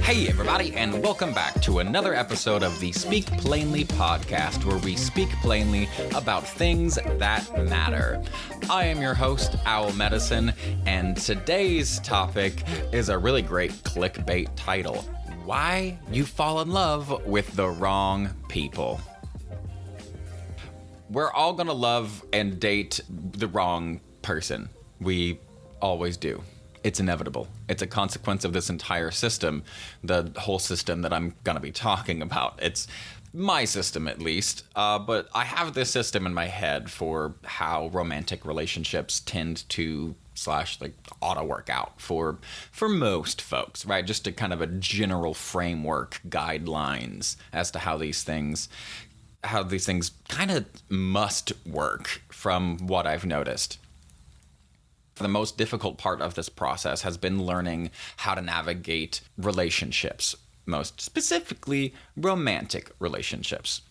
Hey everybody, and welcome back to another episode of the Speak Plainly podcast, where we speak plainly about things that matter. I am your host, Owl Medicine, and today's topic is a really great clickbait title: Why You Fall in Love with the Wrong People. We're all gonna love and date the wrong person. We always do. It's inevitable. It's a consequence of this entire system, the whole system that I'm going to be talking about. It's my system, at least, but I have this system in my head for how romantic relationships tend to auto work out for most folks, right? Just a kind of a general framework, guidelines as to how these things kind of must work from what I've noticed. The most difficult part of this process has been learning how to navigate relationships, most specifically romantic relationships.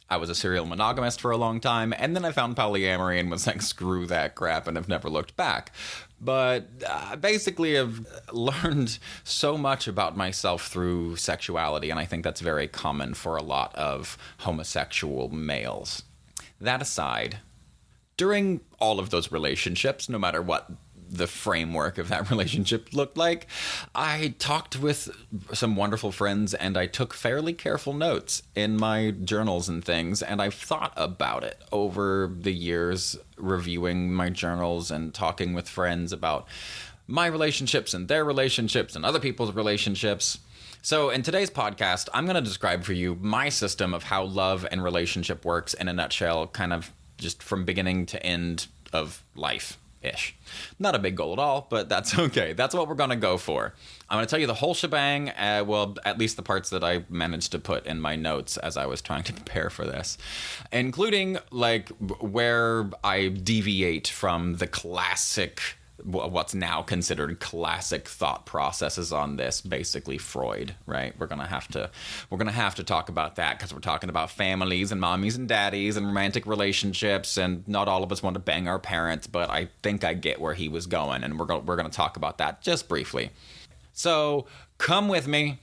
I was a serial monogamist for a long time, and then I found polyamory and was like, screw that crap, and have never looked back. But basically, I've learned so much about myself through sexuality, and I think that's very common for a lot of homosexual males. That aside, during all of those relationships, no matter what the framework of that relationship looked like, I talked with some wonderful friends and I took fairly careful notes in my journals and things, and I've thought about it over the years, reviewing my journals and talking with friends about my relationships and their relationships and other people's relationships. So in today's podcast, I'm going to describe for you my system of how love and relationship works in a nutshell, kind of just from beginning to end of life-ish. Not a big goal at all, but that's okay. That's what we're going to go for. I'm going to tell you the whole shebang, well, at least the parts that I managed to put in my notes as I was trying to prepare for this, including like where I deviate from the classic, what's now considered classic thought processes on this, basically Freud, right? We're gonna have to talk about that because we're talking about families and mommies and daddies and romantic relationships, and not all of us want to bang our parents, but I think I get where he was going, and we're gonna talk about that just briefly. So come with me.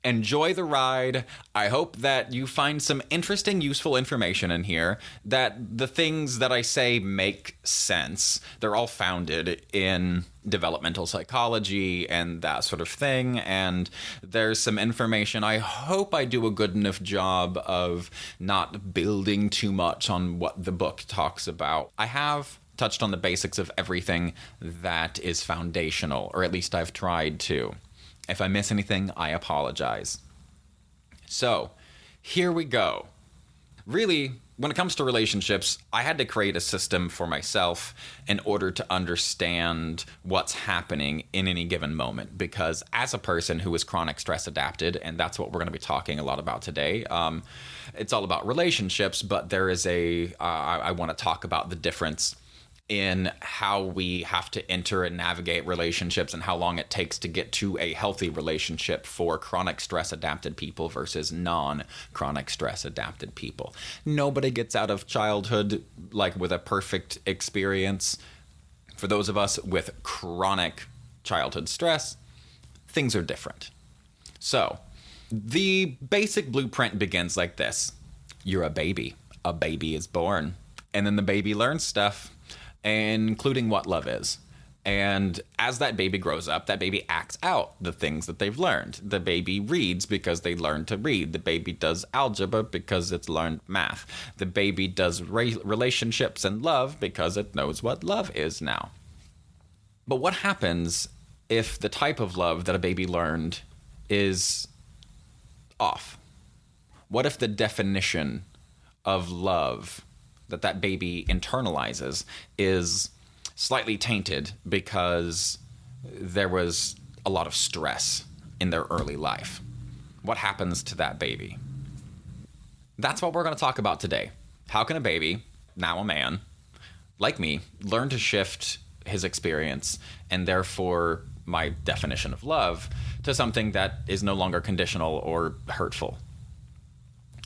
Enjoy the ride. I hope that you find some interesting, useful information in here, that the things that I say make sense. They're all founded in developmental psychology and that sort of thing, and there's some information. I hope I do a good enough job of not building too much on what the book talks about. I have touched on the basics of everything that is foundational, or at least I've tried to. If I miss anything, I apologize. So, here we go. Really, when it comes to relationships, I had to create a system for myself in order to understand what's happening in any given moment. Because as a person who is chronic stress adapted, and that's what we're going to be talking a lot about today, it's all about relationships, but there is I want to talk about the difference in how we have to enter and navigate relationships and how long it takes to get to a healthy relationship for chronic stress adapted people versus non-chronic stress adapted people. Nobody gets out of childhood like with a perfect experience. For those of us with chronic childhood stress, things are different. So the basic blueprint begins like this. You're a baby. A baby is born. And then the baby learns stuff, including what love is. And as that baby grows up, that baby acts out the things that they've learned. The baby reads because they learned to read. The baby does algebra because it's learned math. The baby does relationships and love because it knows what love is now. But what happens if the type of love that a baby learned is off? What if the definition of love that baby internalizes is slightly tainted because there was a lot of stress in their early life? What happens to that baby? That's what we're going to talk about today. How can a baby, now a man, like me, learn to shift his experience and therefore my definition of love to something that is no longer conditional or hurtful.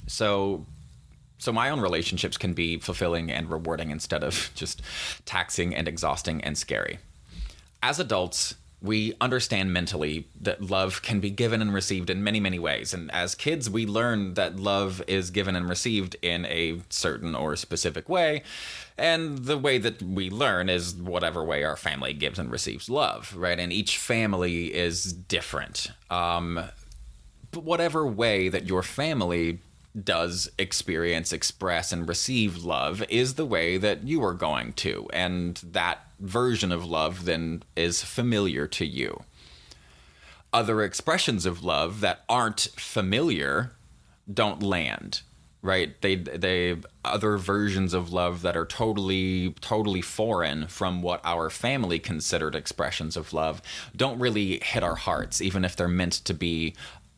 So my own relationships can be fulfilling and rewarding instead of just taxing and exhausting and scary. As adults, we understand mentally that love can be given and received in many, many ways. And as kids, we learn that love is given and received in a certain or specific way. And the way that we learn is whatever way our family gives and receives love, right? And each family is different. But whatever way that your family does experience, express, and receive love is the way that you are going to. And that version of love then is familiar to you. Other expressions of love that aren't familiar don't land, right? They other versions of love that are totally foreign from what our family considered expressions of love don't really hit our hearts, even if they're meant to be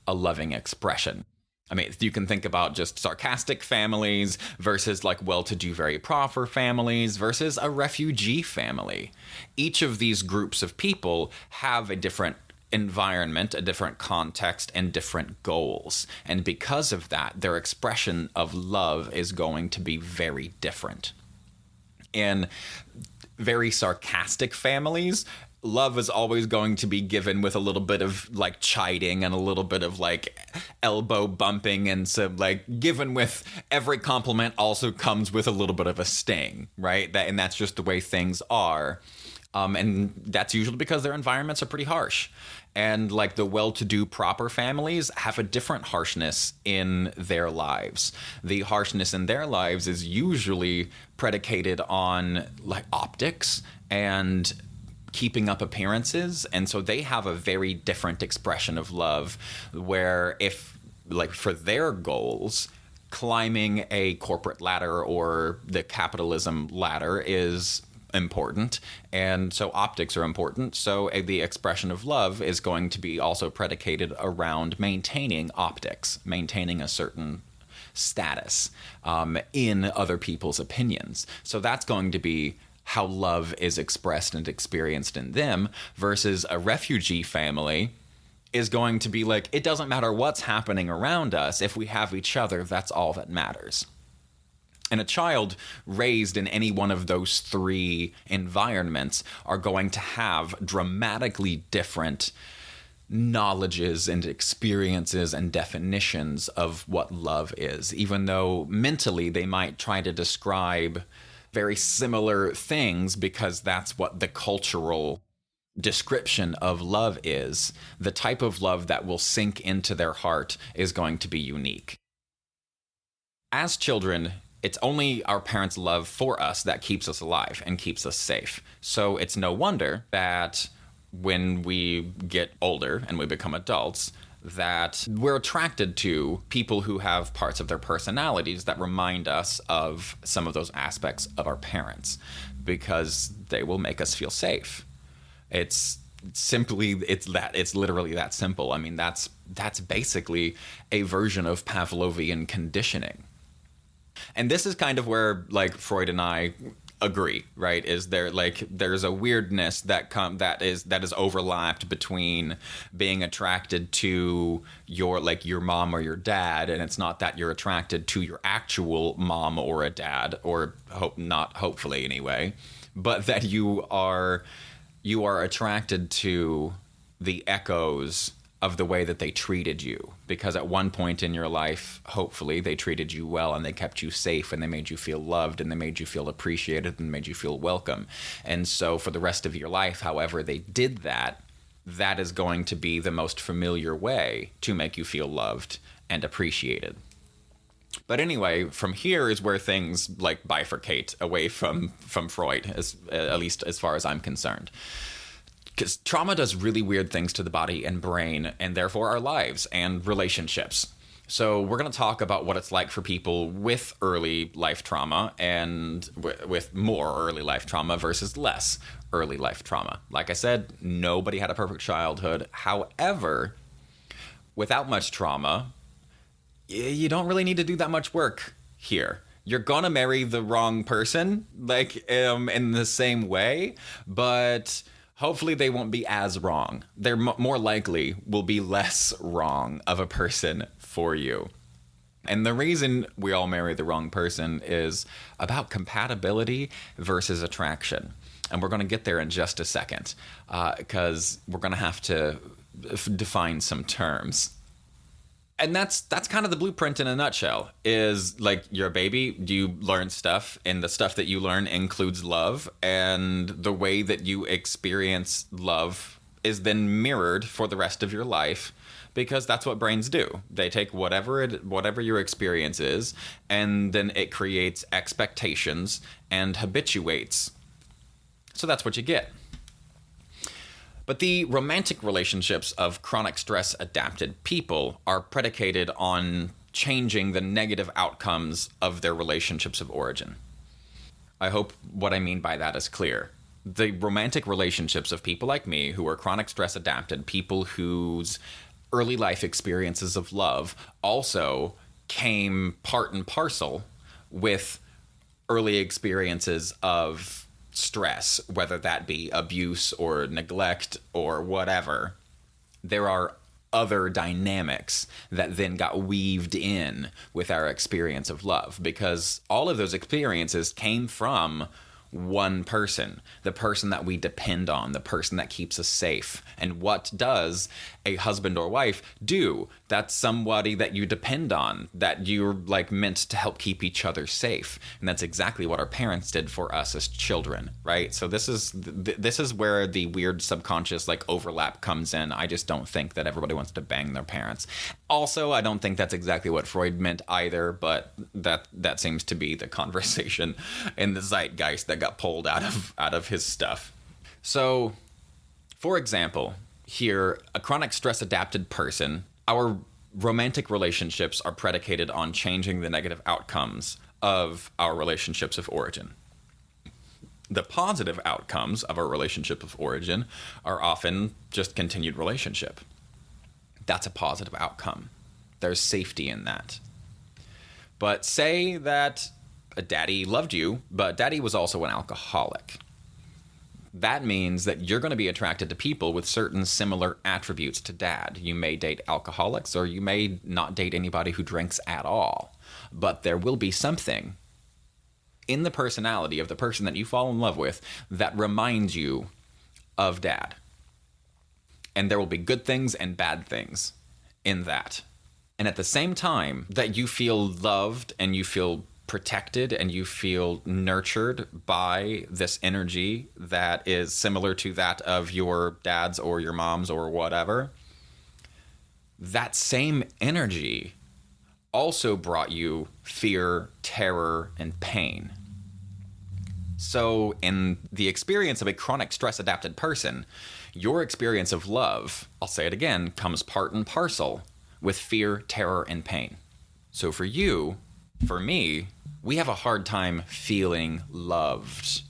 a loving expression. I mean, you can think about just sarcastic families versus like well-to-do, very proper families versus a refugee family. Each of these groups of people have a different environment, a different context, and different goals. And because of that, their expression of love is going to be very different. In very sarcastic families, love is always going to be given with a little bit of like chiding and a little bit of like elbow bumping, and so like given with every compliment also comes with a little bit of a sting, right? And that's just the way things are. And that's usually because their environments are pretty harsh. And like the well-to-do proper families have a different harshness in their lives. The harshness in their lives is usually predicated on like optics and keeping up appearances. And so they have a very different expression of love, where if like for their goals, climbing a corporate ladder or the capitalism ladder is important, and so optics are important. So the expression of love is going to be also predicated around maintaining optics, maintaining a certain status in other people's opinions. So that's going to be how love is expressed and experienced in them, versus a refugee family is going to be like, it doesn't matter what's happening around us. If we have each other, that's all that matters. And a child raised in any one of those three environments are going to have dramatically different knowledges and experiences and definitions of what love is, even though mentally they might try to describe very similar things because that's what the cultural description of love is. The type of love that will sink into their heart is going to be unique. As children, it's only our parents' love for us that keeps us alive and keeps us safe. So it's no wonder that when we get older and we become adults, that we're attracted to people who have parts of their personalities that remind us of some of those aspects of our parents, because they will make us feel safe. It's literally that simple. I mean, that's basically a version of Pavlovian conditioning. And this is kind of where like Freud and I agree, right? Is there like there's a weirdness that is overlapped between being attracted to your mom or your dad, and it's not that you're attracted to your actual mom or a dad, or hopefully anyway, but that you are attracted to the echoes of the way that they treated you, because at one point in your life, hopefully, they treated you well and they kept you safe and they made you feel loved and they made you feel appreciated and made you feel welcome. And so for the rest of your life, however they did that, that is going to be the most familiar way to make you feel loved and appreciated. But anyway, from here is where things like bifurcate away from Freud, at least as far as I'm concerned. Because trauma does really weird things to the body and brain, and therefore our lives and relationships. So we're going to talk about what it's like for people with early life trauma and with more early life trauma versus less early life trauma. Like I said, nobody had a perfect childhood. However, without much trauma, you don't really need to do that much work here. You're going to marry the wrong person, like in the same way, but hopefully they won't be as wrong. They're more likely will be less wrong of a person for you. And the reason we all marry the wrong person is about compatibility versus attraction. And we're going to get there in just a second, because we're going to have to define some terms. And that's kind of the blueprint in a nutshell. Is like, you're a baby, you learn stuff, and the stuff that you learn includes love, and the way that you experience love is then mirrored for the rest of your life, because that's what brains do. They take whatever your experience is, and then it creates expectations and habituates. So that's what you get. But the romantic relationships of chronic stress adapted people are predicated on changing the negative outcomes of their relationships of origin. I hope what I mean by that is clear. The romantic relationships of people like me who are chronic stress adapted, people whose early life experiences of love also came part and parcel with early experiences of stress, whether that be abuse or neglect or whatever. There are other dynamics that then got weaved in with our experience of love, because all of those experiences came from one person, the person that we depend on, the person that keeps us safe. And what does a husband or wife do? That's somebody that you depend on, that you're like meant to help keep each other safe. And that's exactly what our parents did for us as children, right? So this is where the weird subconscious like overlap comes in. I just don't think that everybody wants to bang their parents. Also, I don't think that's exactly what Freud meant either, but that seems to be the conversation in the zeitgeist that got pulled out of his stuff. So, for example, here, a chronic stress adapted person, our romantic relationships are predicated on changing the negative outcomes of our relationships of origin. The positive outcomes of our relationship of origin are often just continued relationship. That's a positive outcome. There's safety in that. But say that a daddy loved you, but daddy was also an alcoholic. That means that you're going to be attracted to people with certain similar attributes to dad. You may date alcoholics, or you may not date anybody who drinks at all. But there will be something in the personality of the person that you fall in love with that reminds you of dad. And there will be good things and bad things in that. And at the same time that you feel loved and you feel protected and you feel nurtured by this energy that is similar to that of your dad's or your mom's or whatever, that same energy also brought you fear, terror, and pain. So in the experience of a chronic stress adapted person, your experience of love, I'll say it again, comes part and parcel with fear, terror, and pain. So for you, for me, we have a hard time feeling loved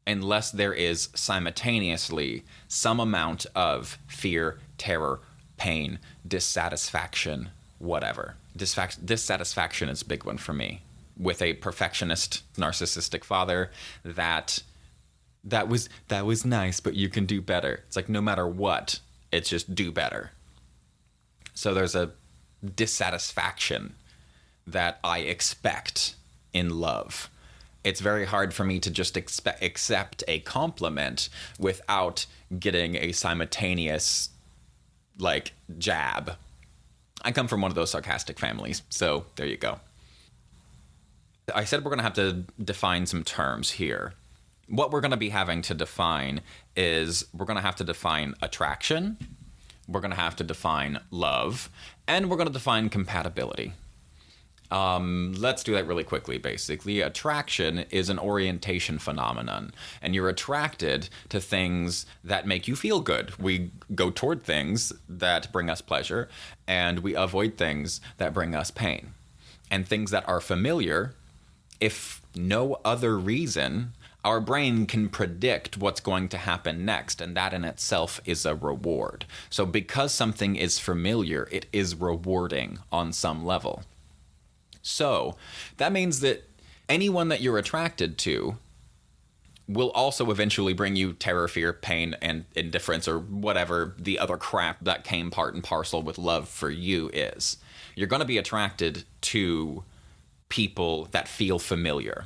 unless there is simultaneously some amount of fear, terror, pain, dissatisfaction, whatever. Dissatisfaction is a big one for me. With a perfectionist, narcissistic father that was nice, but you can do better. It's like no matter what, it's just do better. So there's a dissatisfaction that I expect in love. It's very hard for me to just accept a compliment without getting a simultaneous like jab. I come from one of those sarcastic families, so there you go. I said we're going to have to define some terms here. What we're going to be having to define is we're going to have to define attraction, we're going to have to define love, and we're going to define compatibility. Let's do that really quickly, basically. Attraction is an orientation phenomenon, and you're attracted to things that make you feel good. We go toward things that bring us pleasure, and we avoid things that bring us pain. And things that are familiar, if no other reason, our brain can predict what's going to happen next, and that in itself is a reward. So because something is familiar, it is rewarding on some level. So that means that anyone that you're attracted to will also eventually bring you terror, fear, pain, and indifference, or whatever the other crap that came part and parcel with love for you is. You're going to be attracted to people that feel familiar.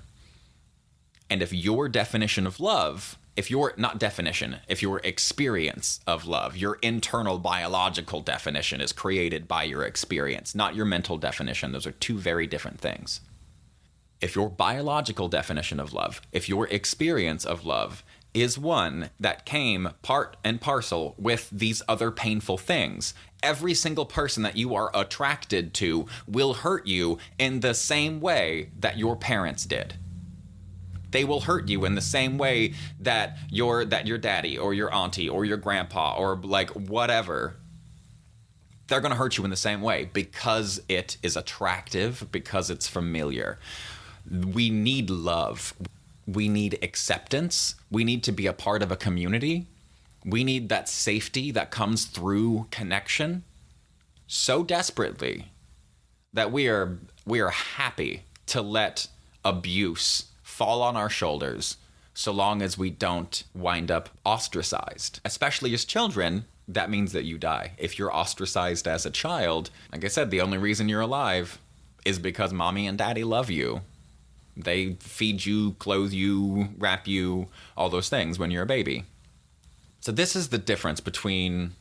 And if your definition of love, if your experience of love, your internal biological definition is created by your experience, not your mental definition. Those are two very different things. If your biological definition of love, if your experience of love is one that came part and parcel with these other painful things, every single person that you are attracted to will hurt you in the same way that your parents did. They will hurt you in the same way that your daddy or your auntie or your grandpa or like whatever. They're going to hurt you in the same way because it is attractive, because it's familiar. We need love. We need acceptance. We need to be a part of a community. We need that safety that comes through connection so desperately that we are happy to let abuse fall on our shoulders so long as we don't wind up ostracized. Especially as children, that means that you die. If you're ostracized as a child, like I said, the only reason you're alive is because mommy and daddy love you. They feed you, clothe you, wrap you, all those things when you're a baby. So this is the difference between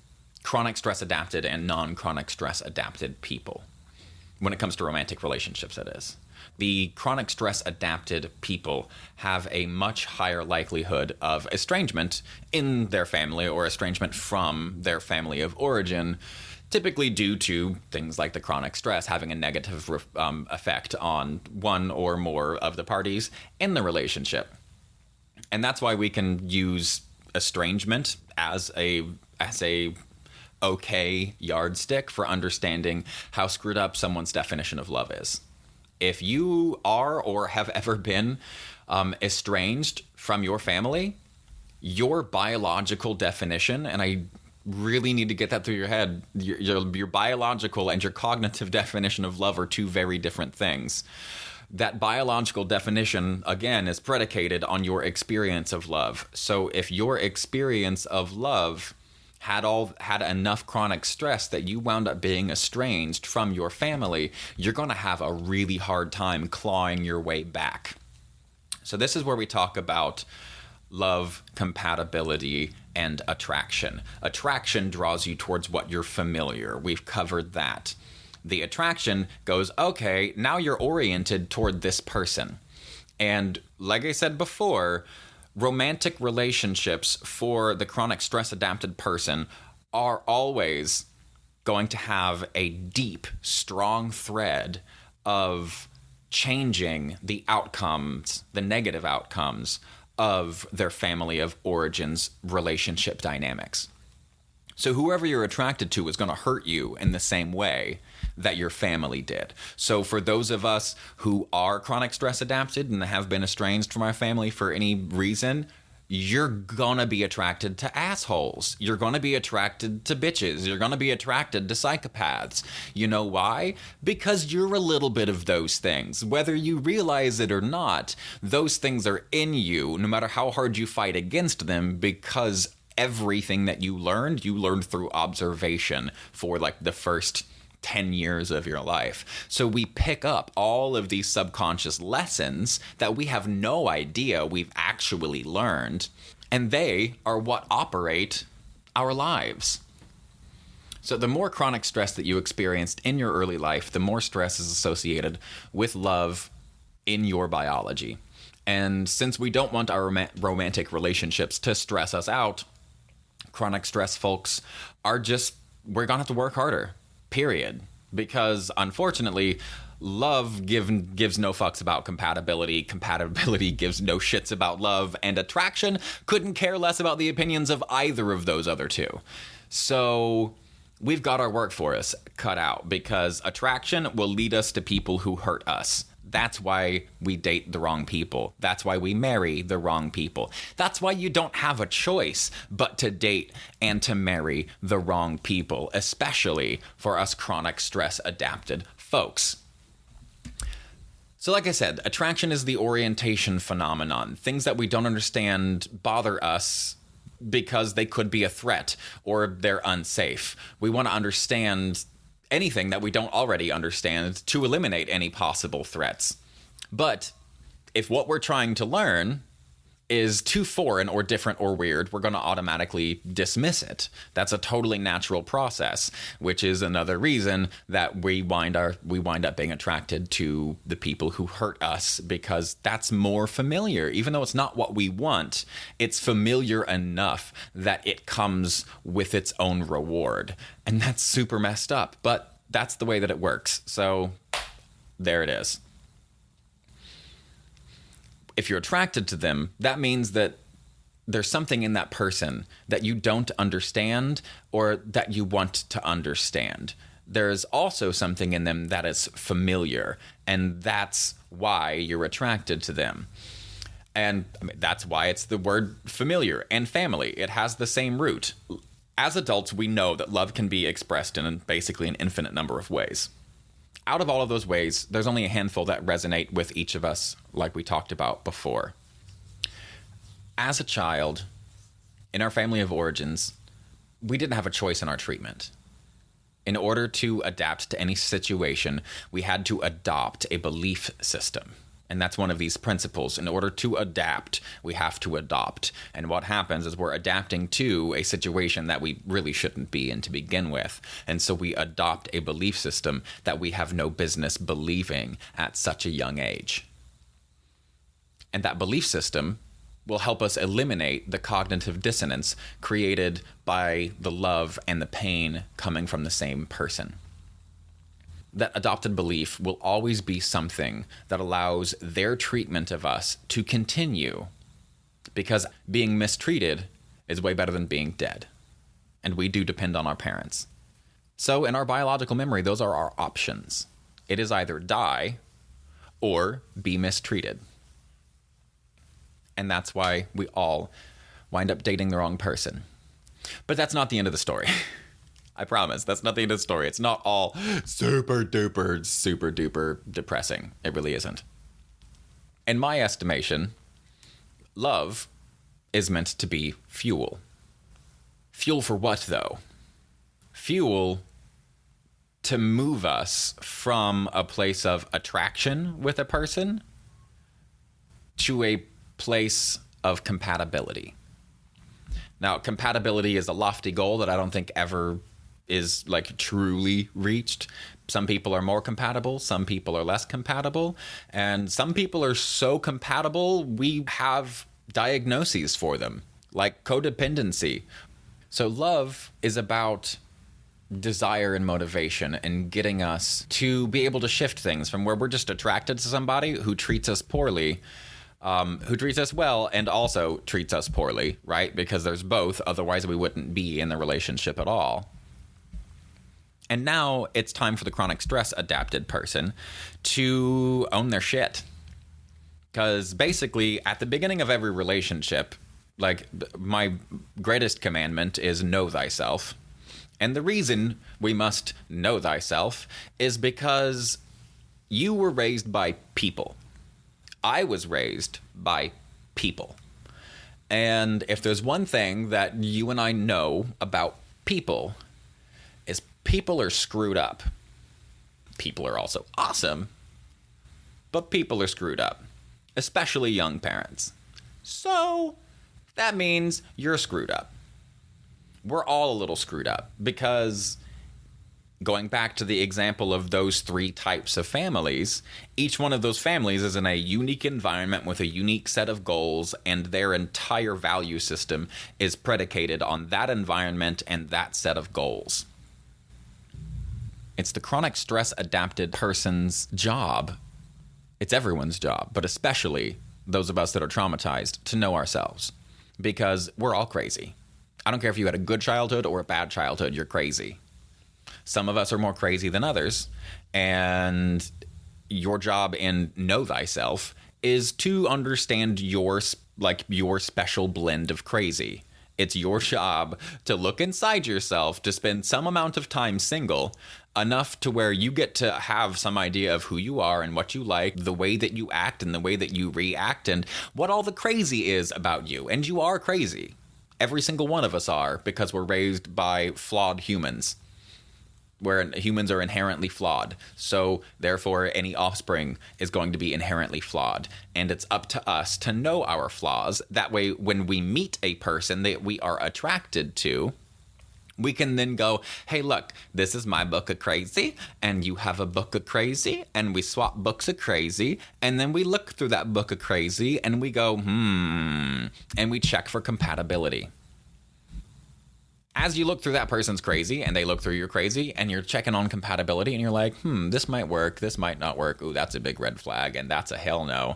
chronic stress adapted and non-chronic stress adapted people. When it comes to romantic relationships, that is. The chronic stress adapted people have a much higher likelihood of estrangement in their family or estrangement from their family of origin, typically due to things like the chronic stress having a negative effect on one or more of the parties in the relationship. And that's why we can use estrangement as a okay yardstick for understanding how screwed up someone's definition of love is. If you are or have ever been estranged from your family, your biological definition, and I really need to get that through your head, your biological and your cognitive definition of love are two very different things. That biological definition, again, is predicated on your experience of love. So if your experience of love had enough chronic stress that you wound up being estranged from your family, you're going to have a really hard time clawing your way back. So this is where we talk about love, compatibility, and attraction. Attraction draws you towards what you're familiar. We've covered that. The attraction goes, okay, now you're oriented toward this person. And like I said before, romantic relationships for the chronic stress adapted person are always going to have a deep, strong thread of changing the outcomes, the negative outcomes of their family of origins relationship dynamics. So whoever you're attracted to is going to hurt you in the same way that your family did. So for those of us who are chronic stress adapted and have been estranged from our family for any reason, you're going to be attracted to assholes. You're going to be attracted to bitches. You're going to be attracted to psychopaths. You know why? Because you're a little bit of those things. Whether you realize it or not, those things are in you, no matter how hard you fight against them, because everything that you learned through observation for like the first 10 years of your life. So we pick up all of these subconscious lessons that we have no idea we've actually learned, and they are what operate our lives. So the more chronic stress that you experienced in your early life, the more stress is associated with love in your biology. And since we don't want our romantic relationships to stress us out, chronic stress folks we're going to have to work harder. Period. Because unfortunately, love gives no fucks about compatibility. Compatibility gives no shits about love. And attraction couldn't care less about the opinions of either of those other two. So we've got our work for us cut out, because attraction will lead us to people who hurt us. That's why we date the wrong people. That's why we marry the wrong people. That's why you don't have a choice but to date and to marry the wrong people, especially for us chronic stress adapted folks. So like I said, attraction is the orientation phenomenon. Things that we don't understand bother us because they could be a threat or they're unsafe. We want to understand anything that we don't already understand to eliminate any possible threats. But if what we're trying to learn is too foreign or different or weird, we're going to automatically dismiss it. That's a totally natural process, which is another reason that we wind up being attracted to the people who hurt us, because that's more familiar. Even though it's not what we want, it's familiar enough that it comes with its own reward. And that's super messed up, but that's the way that it works. So there it is. If you're attracted to them, that means that there's something in that person that you don't understand or that you want to understand. There's also something in them that is familiar, and that's why you're attracted to them. And I mean, that's why it's the word familiar and family. It has the same root. As adults, we know that love can be expressed in basically an infinite number of ways. Out of all of those ways, there's only a handful that resonate with each of us, like we talked about before. As a child, in our family of origins, we didn't have a choice in our treatment. In order to adapt to any situation, we had to adopt a belief system. And that's one of these principles. In order to adapt, we have to adopt. And what happens is we're adapting to a situation that we really shouldn't be in to begin with. And so we adopt a belief system that we have no business believing at such a young age. And that belief system will help us eliminate the cognitive dissonance created by the love and the pain coming from the same person. That adopted belief will always be something that allows their treatment of us to continue, because being mistreated is way better than being dead. And we do depend on our parents. So in our biological memory, those are our options. It is either die or be mistreated. And that's why we all wind up dating the wrong person. But that's not the end of the story. I promise. That's not the end of the story. It's not all super duper depressing. It really isn't. In my estimation, love is meant to be fuel. Fuel for what, though? Fuel to move us from a place of attraction with a person to a place of compatibility. Now, compatibility is a lofty goal that I don't think ever is like truly reached. Some people are more compatible, some people are less compatible, and some people are so compatible we have diagnoses for them, like codependency. So love is about desire and motivation and getting us to be able to shift things from where we're just attracted to somebody who treats us poorly, who treats us well and also treats us poorly, right? Because there's both, otherwise we wouldn't be in the relationship at all. And now it's time for the chronic stress adapted person to own their shit. Because basically, at the beginning of every relationship, like, my greatest commandment is know thyself. And the reason we must know thyself is because you were raised by people. I was raised by people. And if there's one thing that you and I know about people, is people are screwed up. People are also awesome, but people are screwed up, especially young parents. So that means you're screwed up. We're all a little screwed up, because going back to the example of those three types of families, each one of those families is in a unique environment with a unique set of goals, and their entire value system is predicated on that environment and that set of goals. It's the chronic stress adapted person's job. It's everyone's job, but especially those of us that are traumatized, to know ourselves, because we're all crazy. I don't care if you had a good childhood or a bad childhood, you're crazy. Some of us are more crazy than others, and your job in know thyself is to understand your special blend of crazy It's your job to look inside yourself, to spend some amount of time single, enough to where you get to have some idea of who you are and what you like, the way that you act and the way that you react, and what all the crazy is about you. And you are crazy. Every single one of us are, because we're raised by flawed humans, where humans are inherently flawed. So therefore, any offspring is going to be inherently flawed. And it's up to us to know our flaws. That way, when we meet a person that we are attracted to, we can then go, hey, look, this is my book of crazy, and you have a book of crazy, and we swap books of crazy, and then we look through that book of crazy, and we go, and we check for compatibility. As you look through that person's crazy, and they look through your crazy, and you're checking on compatibility, and you're like, this might work, this might not work, ooh, that's a big red flag, and that's a hell no.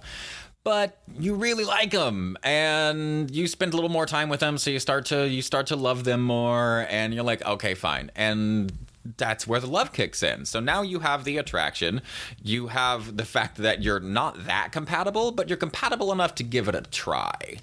But you really like them, and you spend a little more time with them, so you start to love them more, and you're like, okay, fine. And that's where the love kicks in. So now you have the attraction, you have the fact that you're not that compatible, but you're compatible enough to give it a try.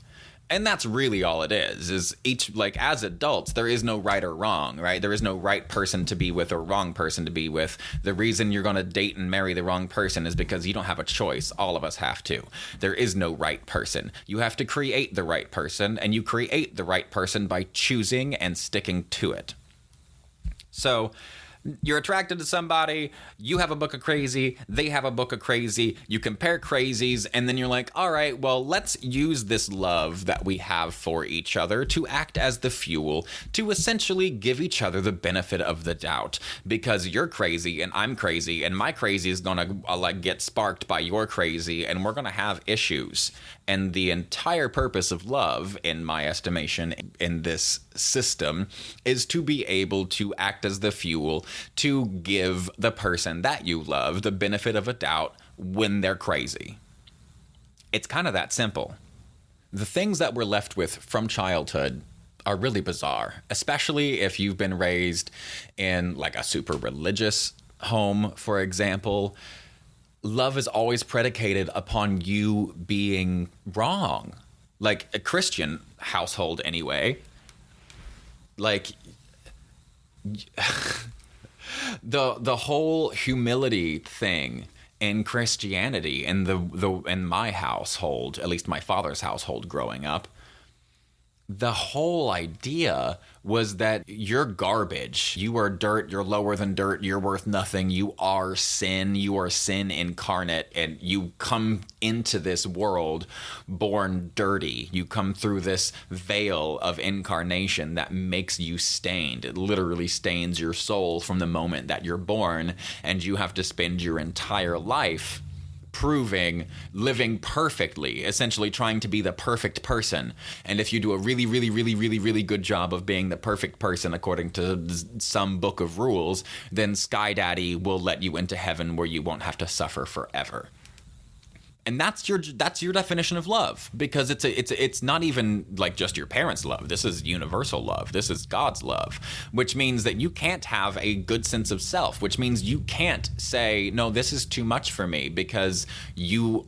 And that's really all it is each, like, as adults, there is no right or wrong, right? There is no right person to be with or wrong person to be with. The reason you're going to date and marry the wrong person is because you don't have a choice. All of us have to. There is no right person. You have to create the right person, and you create the right person by choosing and sticking to it. So you're attracted to somebody, you have a book of crazy, they have a book of crazy, you compare crazies, and then you're like, all right, well, let's use this love that we have for each other to act as the fuel to essentially give each other the benefit of the doubt, because you're crazy and I'm crazy, and my crazy is gonna get sparked by your crazy, and we're gonna have issues. And the entire purpose of love, in my estimation, in this system, is to be able to act as the fuel to give the person that you love the benefit of a doubt when they're crazy. It's kind of that simple. The things that we're left with from childhood are really bizarre, especially if you've been raised in like a super religious home, for example. Love is always predicated upon you being wrong. Like a Christian household anyway. Like the whole humility thing in Christianity in my household, at least my father's household growing up, the whole idea was that you're garbage. You are dirt. You're lower than dirt. You're worth nothing. You are sin. You are sin incarnate. And you come into this world born dirty. You come through this veil of incarnation that makes you stained. It literally stains your soul from the moment that you're born. And you have to spend your entire life living perfectly, essentially trying to be the perfect person. And if you do a really, really, really, really, really good job of being the perfect person according to some book of rules, then Sky Daddy will let you into heaven where you won't have to suffer forever. And that's your definition of love, because it's not even like just your parents' love. This is universal love. This is God's love, which means that you can't have a good sense of self, which means you can't say, no, this is too much for me, because you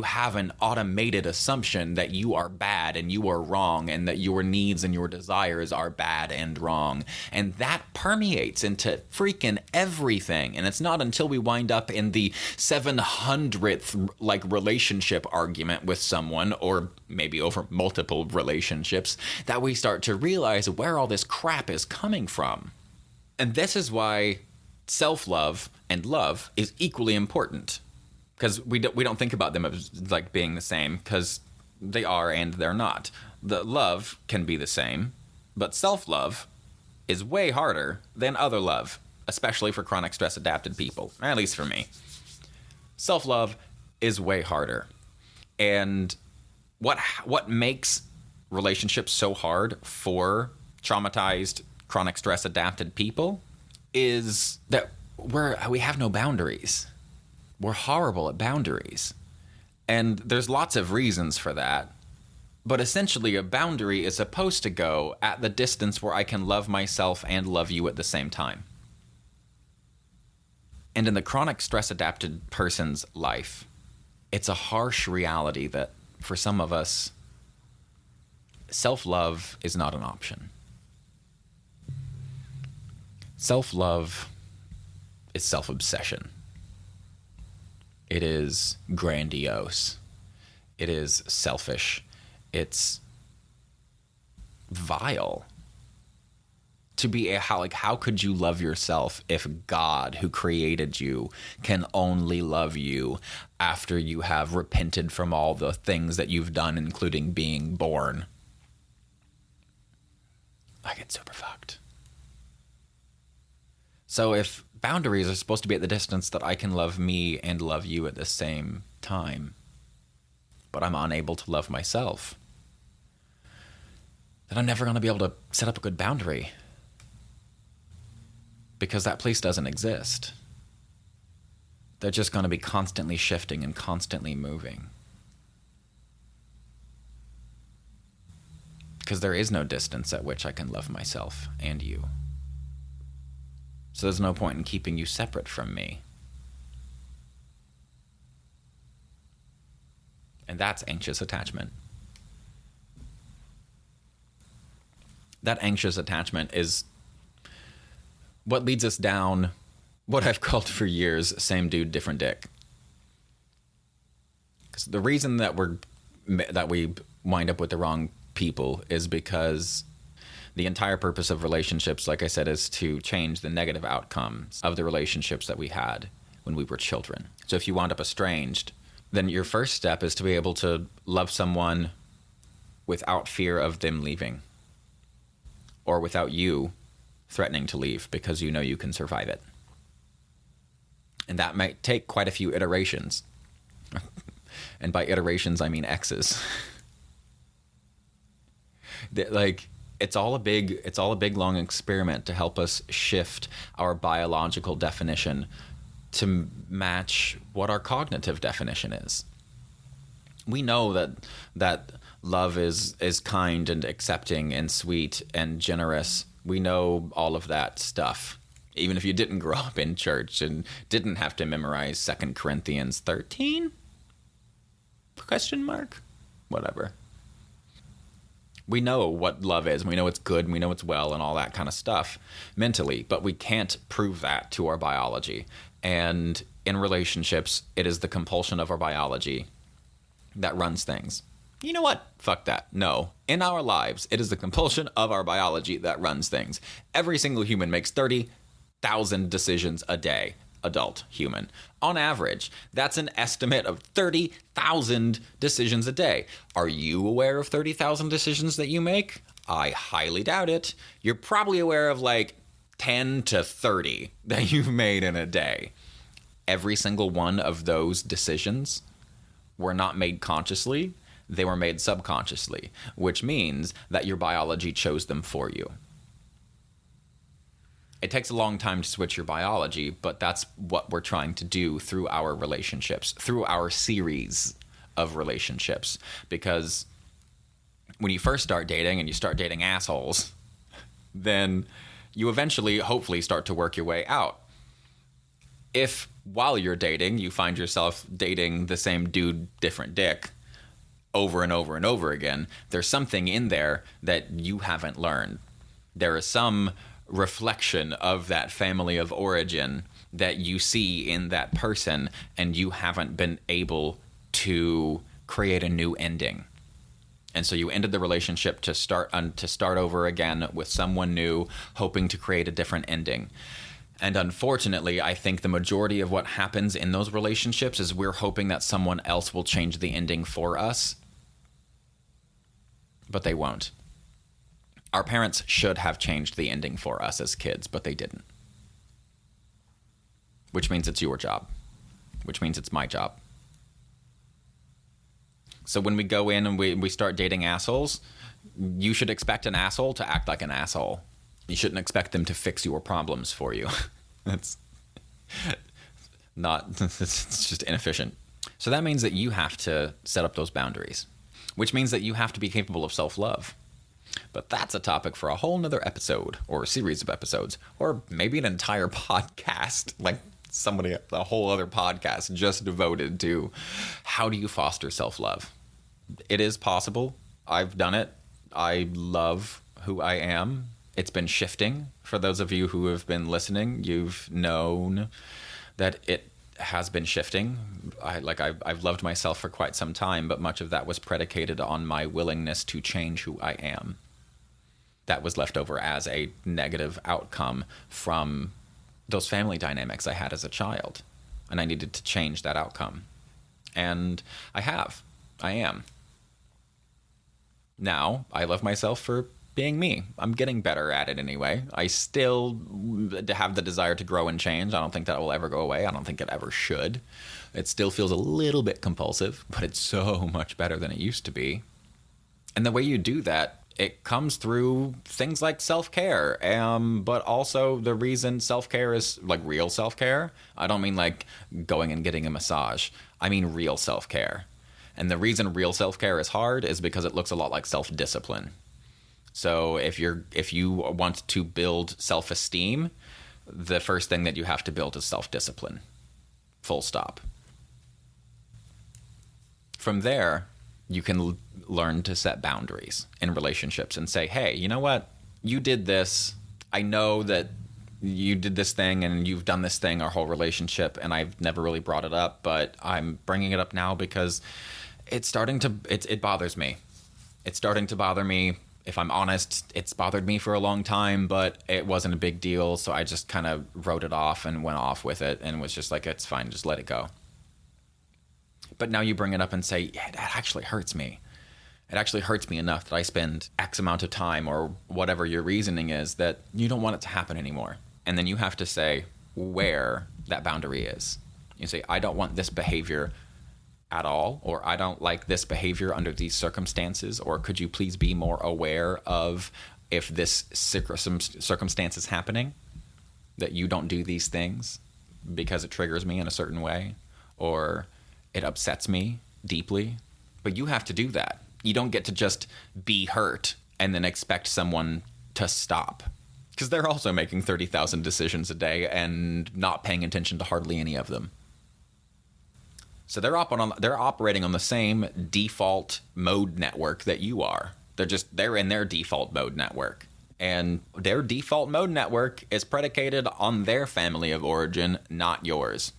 have an automated assumption that you are bad and you are wrong, and that your needs and your desires are bad and wrong. And that permeates into freaking everything. And it's not until we wind up in the 700th relationship argument with someone, or maybe over multiple relationships, that we start to realize where all this crap is coming from. And this is why self-love and love is equally important, because we don't think about them as like being the same, because they are and they're not. The love can be the same, but self-love is way harder than other love, especially for chronic stress adapted people, at least for me. Self-love is way harder. And what makes relationships so hard for traumatized, chronic stress adapted people is that we have no boundaries. We're horrible at boundaries. And there's lots of reasons for that. But essentially, a boundary is supposed to go at the distance where I can love myself and love you at the same time. And in the chronic stress adapted person's life, it's a harsh reality that for some of us, Self-love is not an option. Self-love is self-obsession. It is grandiose. It is selfish. It's vile. To be how could you love yourself if God, who created you, can only love you after you have repented from all the things that you've done, including being born? Like, it's super fucked. So if boundaries are supposed to be at the distance that I can love me and love you at the same time, but I'm unable to love myself, then I'm never going to be able to set up a good boundary, because that place doesn't exist. They're just going to be constantly shifting and constantly moving. Because there is no distance at which I can love myself and you. So there's no point in keeping you separate from me. And that's anxious attachment. That anxious attachment is what leads us down what I've called for years, same dude, different dick. Because the reason that we wind up with the wrong people is because the entire purpose of relationships, like I said, is to change the negative outcomes of the relationships that we had when we were children. So if you wound up estranged, then your first step is to be able to love someone without fear of them leaving, or without you threatening to leave because you know you can survive it. And that might take quite a few iterations. And by iterations, I mean X's. Like, it's all a big long experiment to help us shift our biological definition to match what our cognitive definition is. We know that love is kind and accepting and sweet and generous. We know all of that stuff. Even if you didn't grow up in church and didn't have to memorize 2 Corinthians 13? Question mark? Whatever. We know what love is. We know it's good. And we know it's well and all that kind of stuff mentally. But we can't prove that to our biology. And in relationships, it is the compulsion of our biology that runs things. You know what? Fuck that. No. In our lives, it is the compulsion of our biology that runs things. Every single human makes 30,000 decisions a day. Adult human. On average, that's an estimate of 30,000 decisions a day. Are you aware of 30,000 decisions that you make? I highly doubt it. You're probably aware of like 10 to 30 that you've made in a day. Every single one of those decisions were not made consciously. They were made subconsciously, which means that your biology chose them for you. It takes a long time to switch your biology, but that's what we're trying to do through our relationships, through our series of relationships. Because when you first start dating and you start dating assholes, then you eventually, hopefully, start to work your way out. If while you're dating, you find yourself dating the same dude, different dick, over and over and over again, there's something in there that you haven't learned. There is some reflection of that family of origin that you see in that person, and you haven't been able to create a new ending. And so you ended the relationship to start over again with someone new, hoping to create a different ending. And unfortunately, I think the majority of what happens in those relationships is we're hoping that someone else will change the ending for us, but they won't. Our parents should have changed the ending for us as kids, but they didn't. Which means it's your job. Which means it's my job. So when we go in and we start dating assholes, you should expect an asshole to act like an asshole. You shouldn't expect them to fix your problems for you. It's just inefficient. So that means that you have to set up those boundaries, which means that you have to be capable of self-love. But that's a topic for a whole nother episode, or a series of episodes, or maybe an entire podcast, like a whole other podcast just devoted to how do you foster self-love. It is possible. I've done it I love who I am. It's been shifting. For those of you who have been listening, you've known that it has been shifting. I've loved myself for quite some time, but much of that was predicated on my willingness to change who I am. That was left over as a negative outcome from those family dynamics I had as a child. And I needed to change that outcome. And I have. I am. Now, I love myself for being me. I'm getting better at it anyway. I still have the desire to grow and change. I don't think that will ever go away. I don't think it ever should. It still feels a little bit compulsive, but it's so much better than it used to be. And the way you do that, it comes through things like self-care, but also the reason self-care is like real self-care. I don't mean like going and getting a massage. I mean real self-care. And the reason real self-care is hard is because it looks a lot like self-discipline. So if you want to build self-esteem, the first thing that you have to build is self-discipline. Full stop. From there, you can learn to set boundaries in relationships and say, hey, you know what? You did this. I know that you did this thing and you've done this thing our whole relationship, and I've never really brought it up, but I'm bringing it up now because it bothers me. It's starting to bother me. If I'm honest, it's bothered me for a long time, but it wasn't a big deal. So I just kind of wrote it off and went off with it and was just like, it's fine. Just let it go. But now you bring it up and say, yeah, that actually hurts me. It actually hurts me enough that I spend X amount of time, or whatever your reasoning is, that you don't want it to happen anymore. And then you have to say where that boundary is. You say, I don't want this behavior at all, or I don't like this behavior under these circumstances, or could you please be more aware of if this circumstance is happening, that you don't do these things because it triggers me in a certain way, or it upsets me deeply. But you have to do that. You don't get to just be hurt and then expect someone to stop, because they're also making 30,000 decisions a day and not paying attention to hardly any of them. So they're operating on the same default mode network that you are. They're in their default mode network. And their default mode network is predicated on their family of origin, not yours.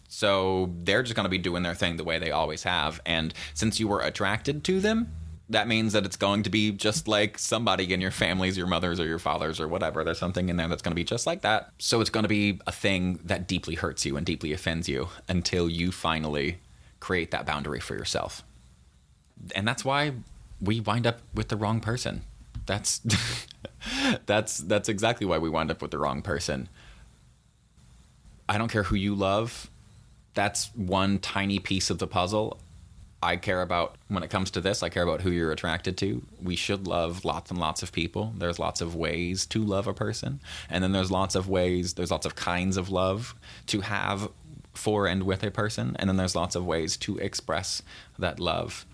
So they're just going to be doing their thing the way they always have. And since you were attracted to them, that means that it's going to be just like somebody in your families, your mothers or your fathers or whatever. There's something in there that's going to be just like that. So it's going to be a thing that deeply hurts you and deeply offends you until you finally create that boundary for yourself. And that's why we wind up with the wrong person. That's exactly why we wind up with the wrong person. I don't care who you love. That's one tiny piece of the puzzle. I care about, when it comes to this, I care about who you're attracted to. We should love lots and lots of people. There's lots of ways to love a person. And then there's lots of kinds of love to have for and with a person. And then there's lots of ways to express that love.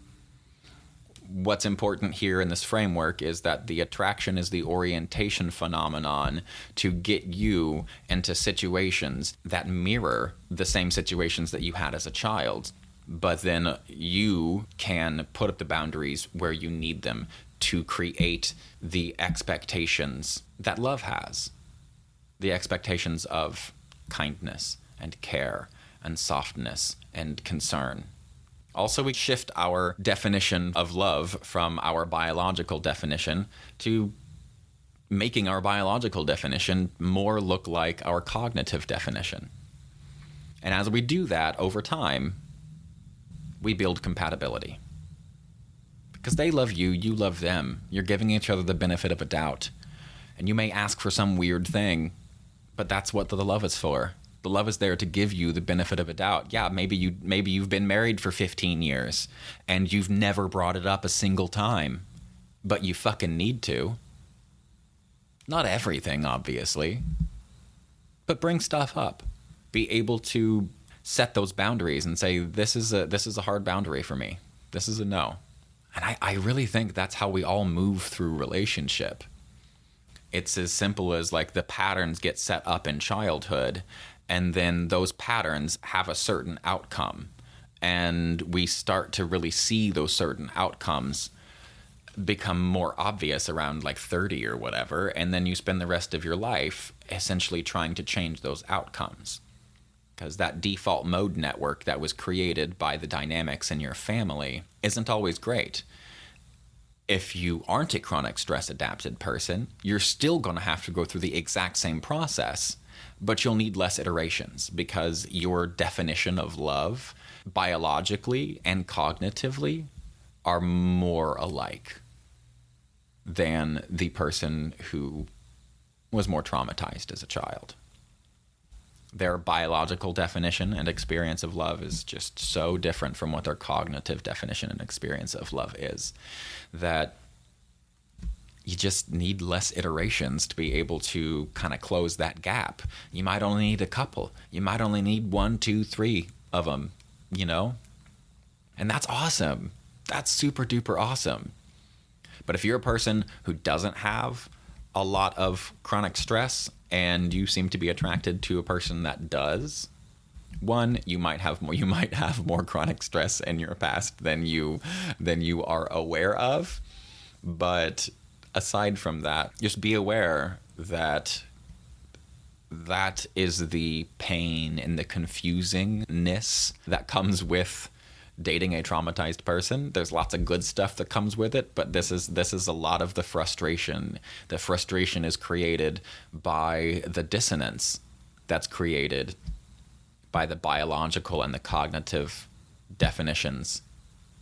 What's important here in this framework is that the attraction is the orientation phenomenon to get you into situations that mirror the same situations that you had as a child. But then you can put up the boundaries where you need them to create the expectations that love has. The expectations of kindness and care and softness and concern. Also, we shift our definition of love from our biological definition to making our biological definition more look like our cognitive definition. And as we do that over time, we build compatibility. Because they love you, you love them. You're giving each other the benefit of a doubt. And you may ask for some weird thing, but that's what the love is for. The love is there to give you the benefit of a doubt. Yeah, maybe you've been married for 15 years and you've never brought it up a single time, but you fucking need to. Not everything, obviously, but bring stuff up. Be able to set those boundaries and say, this is a hard boundary for me. This is a no. And I really think that's how we all move through relationship. It's as simple as like the patterns get set up in childhood, and then those patterns have a certain outcome. And we start to really see those certain outcomes become more obvious around like 30 or whatever, and then you spend the rest of your life essentially trying to change those outcomes. Because that default mode network that was created by the dynamics in your family isn't always great. If you aren't a chronic stress adapted person, you're still going to have to go through the exact same process, but you'll need less iterations because your definition of love, biologically and cognitively, are more alike than the person who was more traumatized as a child. Their biological definition and experience of love is just so different from what their cognitive definition and experience of love is, that you just need less iterations to be able to kind of close that gap. You might only need a couple. You might only need 1, 2, 3 of them, you know? And that's awesome. That's super duper awesome. But if you're a person who doesn't have a lot of chronic stress and you seem to be attracted to a person that does, one, you might have more chronic stress in your past than you are aware of. But aside from that, just be aware that that is the pain and the confusingness that comes with dating a traumatized person. There's lots of good stuff that comes with it, but this is a lot of the frustration. The frustration is created by the dissonance that's created by the biological and the cognitive definitions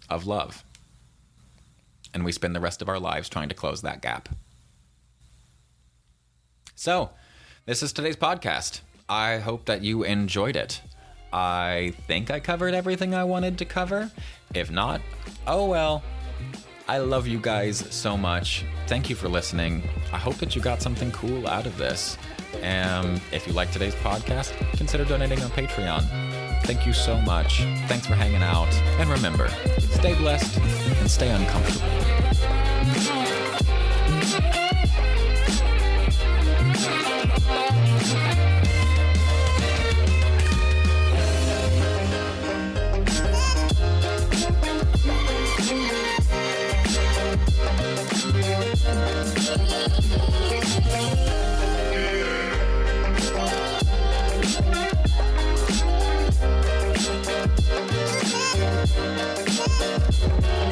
of love. And we spend the rest of our lives trying to close that gap. So, this is today's podcast. I hope that you enjoyed it. I think I covered everything I wanted to cover. If not, oh well. I love you guys so much. Thank you for listening. I hope that you got something cool out of this. And if you like today's podcast, consider donating on Patreon. Thank you so much. Thanks for hanging out. And remember, stay blessed and stay uncomfortable.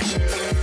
Yeah.